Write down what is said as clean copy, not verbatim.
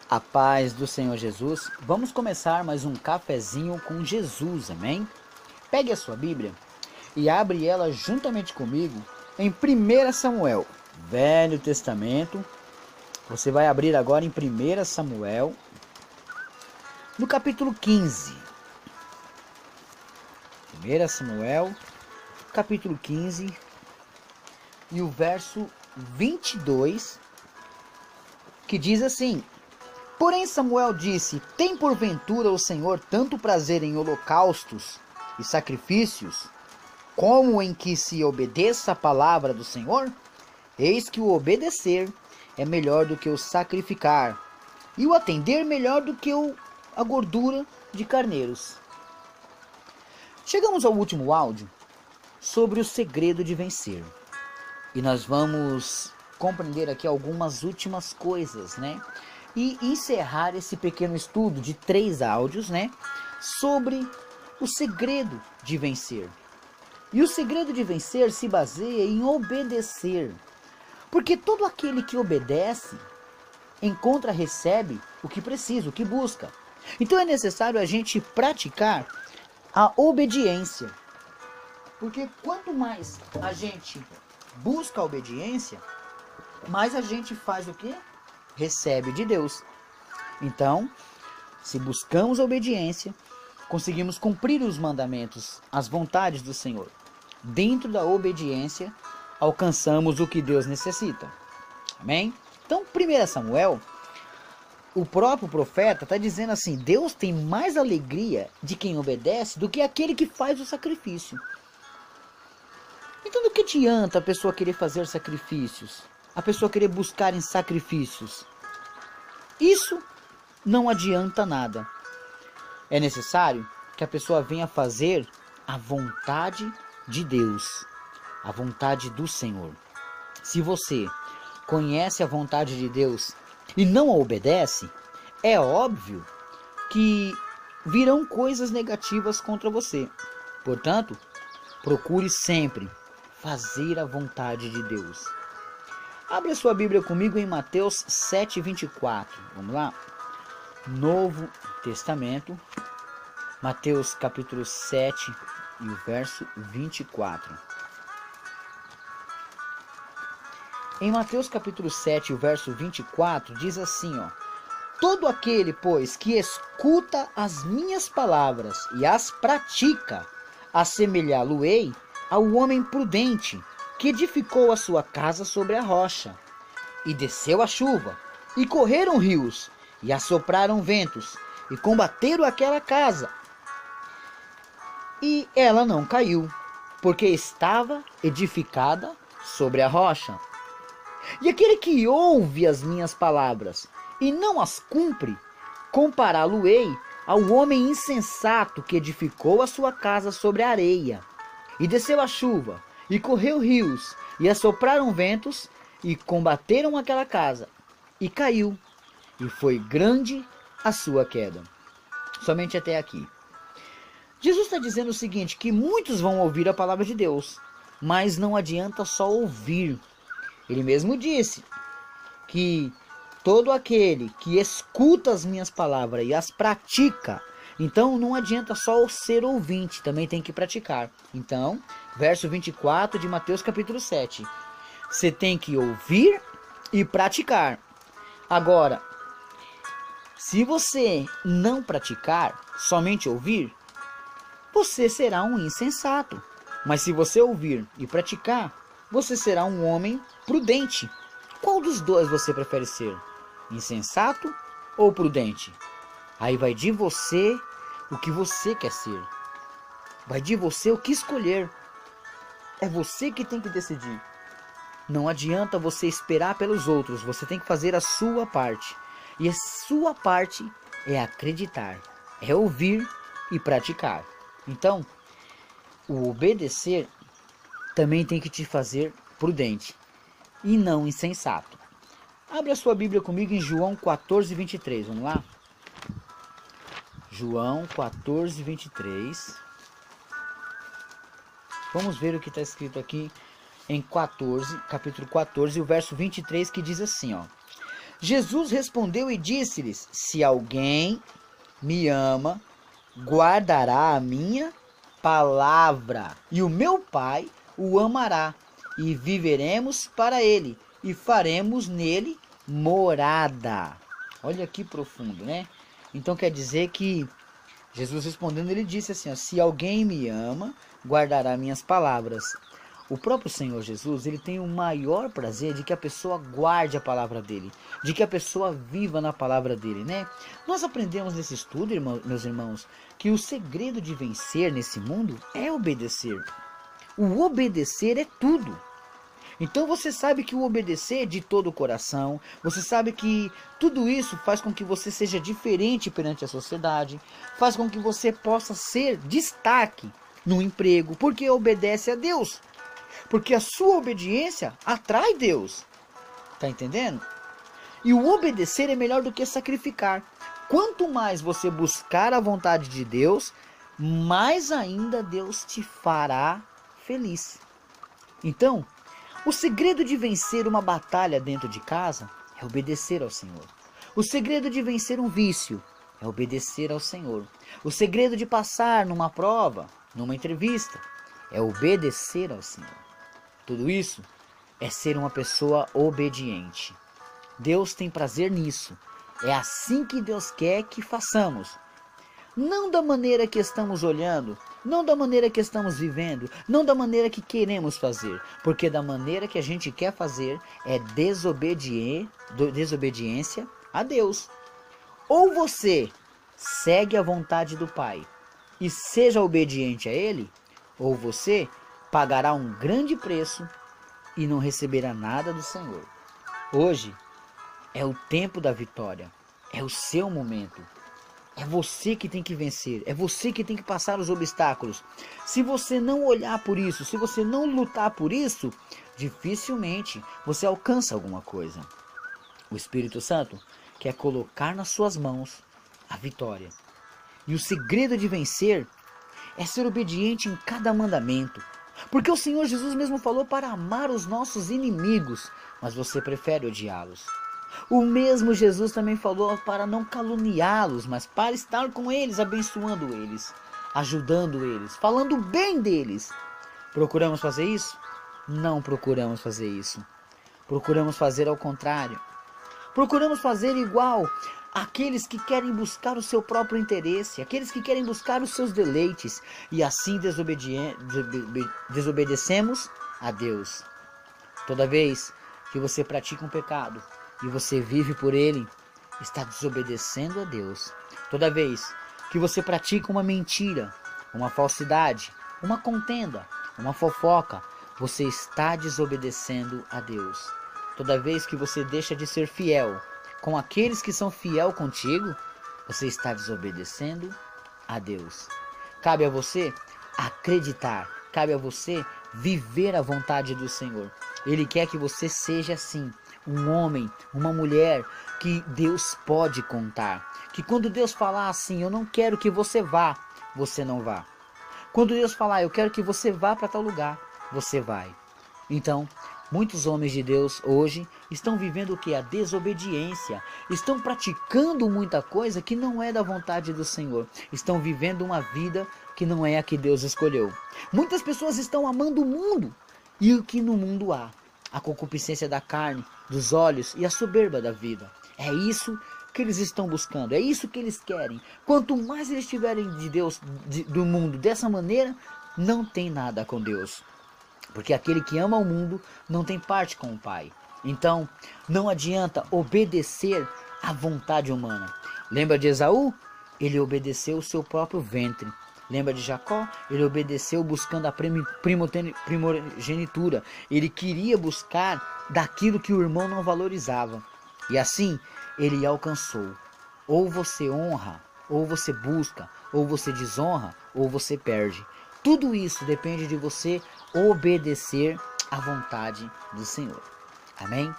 A paz do Senhor Jesus. Vamos começar mais um cafezinho com Jesus, amém? Pegue a sua Bíblia e abre ela juntamente comigo em 1 Samuel, Velho Testamento. Você vai abrir agora em 1 Samuel, no capítulo 15. 1 Samuel, capítulo 15, e o verso 22, que diz assim: Porém Samuel disse: Tem porventura o Senhor tanto prazer em holocaustos e sacrifícios, como em que se obedeça a palavra do Senhor? Eis que o obedecer é melhor do que o sacrificar, e o atender melhor do que a gordura de carneiros. Chegamos ao último áudio sobre o segredo de vencer. E nós vamos compreender aqui algumas últimas coisas, né? E encerrar esse pequeno estudo de 3 áudios, né? Sobre o segredo de vencer. E o segredo de vencer se baseia em obedecer. Porque todo aquele que obedece, recebe o que precisa, o que busca. Então é necessário a gente praticar a obediência. Porque quanto mais a gente busca a obediência, mais a gente faz o quê? Recebe de Deus. Então, se buscamos a obediência, conseguimos cumprir os mandamentos, as vontades do Senhor. Dentro da obediência, alcançamos o que Deus necessita. Amém? Então, 1 Samuel, o próprio profeta está dizendo assim: Deus tem mais alegria de quem obedece do que aquele que faz o sacrifício. Então, do que adianta a pessoa querer fazer sacrifícios? A pessoa querer buscar em sacrifícios? Isso não adianta nada. É necessário que a pessoa venha fazer a vontade de Deus, a vontade do Senhor. Se você conhece a vontade de Deus e não a obedece, é óbvio que virão coisas negativas contra você. Portanto, procure sempre fazer a vontade de Deus. Abre a sua Bíblia comigo em Mateus 7:24. Vamos lá? Novo Testamento, Mateus capítulo 7 e o verso 24. Em Mateus capítulo 7 e o verso 24 diz assim, ó: Todo aquele, pois, que escuta as minhas palavras e as pratica, assemelhá-lo-ei ao homem prudente, que edificou a sua casa sobre a rocha. E desceu a chuva, e correram rios, e assopraram ventos, e combateram aquela casa. E ela não caiu, porque estava edificada sobre a rocha. E aquele que ouve as minhas palavras e não as cumpre, compará-lo-ei ao homem insensato que edificou a sua casa sobre a areia. E desceu a chuva, e correu rios, e assopraram ventos, e combateram aquela casa, e caiu, e foi grande a sua queda. Somente até aqui. Jesus está dizendo o seguinte, que muitos vão ouvir a palavra de Deus, mas não adianta só ouvir. Ele mesmo disse que todo aquele que escuta as minhas palavras e as pratica, então não adianta só ser ouvinte, também tem que praticar. Então, verso 24 de Mateus capítulo 7. Você tem que ouvir e praticar. Agora, se você não praticar, somente ouvir, você será um insensato. Mas se você ouvir e praticar, você será um homem prudente. Qual dos dois você prefere ser? Insensato ou prudente? Aí vai de você o que você quer ser. Vai de você o que escolher. É você que tem que decidir. Não adianta você esperar pelos outros, você tem que fazer a sua parte. E a sua parte é acreditar, é ouvir e praticar. Então, o obedecer também tem que te fazer prudente e não insensato. Abre a sua Bíblia comigo em João 14:23, vamos lá? João 14:23. Vamos ver o que está escrito aqui em capítulo 14, o verso 23, que diz assim, ó: Jesus respondeu e disse-lhes: se alguém me ama, guardará a minha palavra, e o meu Pai o amará, e viveremos para ele, e faremos nele morada. Olha que profundo, né? Então quer dizer que Jesus respondendo, ele disse assim, ó, se alguém me ama, guardará minhas palavras. O próprio Senhor Jesus, ele tem o maior prazer de que a pessoa guarde a palavra dele, de que a pessoa viva na palavra dele, né? Nós aprendemos nesse estudo, meus irmãos, que o segredo de vencer nesse mundo é obedecer. O obedecer é tudo. Então você sabe que o obedecer é de todo o coração, você sabe que tudo isso faz com que você seja diferente perante a sociedade, faz com que você possa ser destaque no emprego, porque obedece a Deus. Porque a sua obediência atrai Deus. Tá entendendo? E o obedecer é melhor do que sacrificar. Quanto mais você buscar a vontade de Deus, mais ainda Deus te fará feliz. Então, o segredo de vencer uma batalha dentro de casa é obedecer ao Senhor. O segredo de vencer um vício é obedecer ao Senhor. O segredo de passar numa prova, numa entrevista, é obedecer ao Senhor. Tudo isso é ser uma pessoa obediente. Deus tem prazer nisso. É assim que Deus quer que façamos. Não da maneira que estamos olhando, não da maneira que estamos vivendo, não da maneira que queremos fazer. Porque da maneira que a gente quer fazer é desobediência a Deus. Ou você segue a vontade do Pai e seja obediente a Ele, ou você pagará um grande preço e não receberá nada do Senhor. Hoje é o tempo da vitória, é o seu momento. É você que tem que vencer, é você que tem que passar os obstáculos. Se você não olhar por isso, se você não lutar por isso, dificilmente você alcança alguma coisa. O Espírito Santo quer colocar nas suas mãos a vitória. E o segredo de vencer é ser obediente em cada mandamento. Porque o Senhor Jesus mesmo falou para amar os nossos inimigos, mas você prefere odiá-los. O mesmo Jesus também falou para não caluniá-los, mas para estar com eles, abençoando eles, ajudando eles, falando bem deles. Procuramos fazer isso? Não procuramos fazer isso. Procuramos fazer ao contrário. Procuramos fazer igual aqueles que querem buscar o seu próprio interesse, aqueles que querem buscar os seus deleites, e assim desobedecemos a Deus. Toda vez que você pratica um pecado e você vive por ele, está desobedecendo a Deus. Toda vez que você pratica uma mentira, uma falsidade, uma contenda, uma fofoca, você está desobedecendo a Deus. Toda vez que você deixa de ser fiel com aqueles que são fiel contigo, você está desobedecendo a Deus. Cabe a você acreditar, cabe a você viver a vontade do Senhor. Ele quer que você seja assim, um homem, uma mulher que Deus pode contar. Que quando Deus falar assim, eu não quero que você vá, você não vá. Quando Deus falar, eu quero que você vá para tal lugar, você vai. Então, muitos homens de Deus hoje estão vivendo o que? A desobediência. Estão praticando muita coisa que não é da vontade do Senhor. Estão vivendo uma vida que não é a que Deus escolheu. Muitas pessoas estão amando o mundo e o que no mundo há. A concupiscência da carne, dos olhos e a soberba da vida. É isso que eles estão buscando, é isso que eles querem. Quanto mais eles tiverem de Deus, do mundo dessa maneira, não tem nada com Deus. Porque aquele que ama o mundo não tem parte com o Pai. Então, não adianta obedecer à vontade humana. Lembra de Esaú? Ele obedeceu o seu próprio ventre. Lembra de Jacó? Ele obedeceu buscando a primogenitura. Ele queria buscar daquilo que o irmão não valorizava. E assim, ele alcançou. Ou você honra, ou você busca, ou você desonra, ou você perde. Tudo isso depende de você obedecer à vontade do Senhor. Amém?